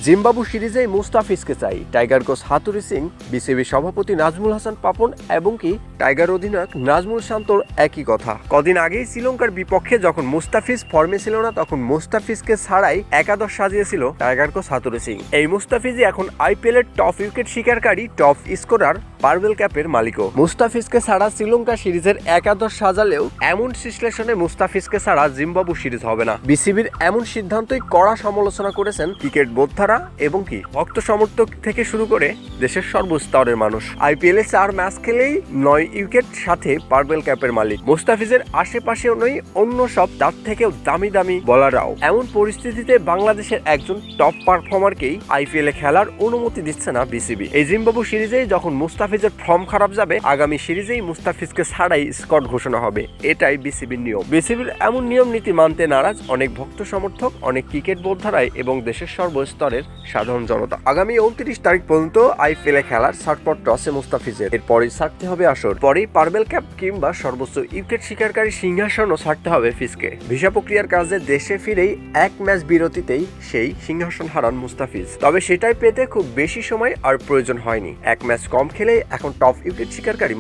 Zimbabwe সিরিজে মুস্তাফিজকে চাই, tiger coach হাতুড়ি সিং, বিসিবি সভাপতি নাজমুল হাসান পাপন এবং কি টাইগার অধিনায়ক নাজমুল শান্তর একই কথা। কদিন আগেই শ্রীলঙ্কার বিপক্ষে যখন মুস্তাফিজ ফর্মে ছিল না তখন মুস্তাফিজকে ছাড়াই একাদশ সাজিয়েছিল টাইগার কোচ হাতুড়ি সিং। এই মুস্তাফিজই এখন আইপিএল এর টপ উইকেট শিকারকারী, টপ স্কোরার, পার্বেল ক্যাপের মালিকও। মুস্তাফিজকে ছাড়া শ্রীলঙ্কা সিরিজের একাদশ সাজালেও এমন বিশ্লেষণে মুস্তাফিজকে ছাড়া জিম্বাবু সিরিজ হবে না। বিসিবির এমন সিদ্ধান্তই কড়া সমালোচনা করেছেন ক্রিকেট বোদ্ধারা এবং কি ভক্ত সমর্থক থেকে শুরু করে দেশের সর্বস্তরের মানুষ। আইপিএল এ 4 ম্যাচ খেলেই 9 উইকেট, সাথে পার্বেল ক্যাপের মালিক। মুস্তাফিজের আশেপাশেও নয় অন্য সব তার থেকেও দামি দামি বলাররাও। এমন পরিস্থিতিতে বাংলাদেশের একজন টপ পারফর্মারকেই আইপিএল এ খেলার অনুমতি দিচ্ছে না বিসিবি। এই জিম্বাবু সিরিজেই যখন মুস্তাফিজের ফর্ম খারাপ যাবে, আগামী সিরিজেই মুস্তাফিজকে ছাড়াই স্কট ঘোষণা হবে। এটাই বিসিবির নিয়ম। বিসিবির এমন নিয়ম নীতি মানতে নারাজ অনেক ভক্ত সমর্থক, অনেক ক্রিকেট বোদ্ধারাই এবং দেশের সর্বস্তরের সাধারণ জনতা। আগামী 29 তারিখ পর্যন্ত আইপিএল এ খেলার ছাড়পত্র আছে মুস্তাফিজের। এরপরই ছাড়তে হবে আসর, পরেই পার্বেল ক্যাপ কিংবা সর্বোচ্চ উইকেট শিকারকারী সিংহাসনও ছাড়তে হবে ফিজকে। ভিসা প্রক্রিয়ার কাজে দেশে ফিরেই 1 ম্যাচ বিরতিতেই সেই সিংহাসন হারান মুস্তাফিজ। তবে সেটাই পেতে খুব বেশি সময় আর প্রয়োজন হয়নি। 1 ম্যাচ কম খেলেই এখন টপ উইকেট শিকারকারী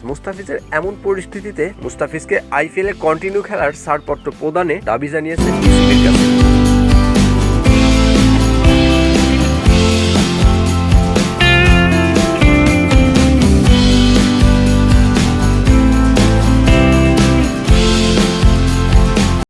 মুস্তাফিজের এমন পরিস্থিতিতে মুস্তাফিজকে আইপিএল এ কন্টিনিউ খেলার ছাড়পত্র প্রদানে দাবি জানিয়েছে বিসিবির কাছে।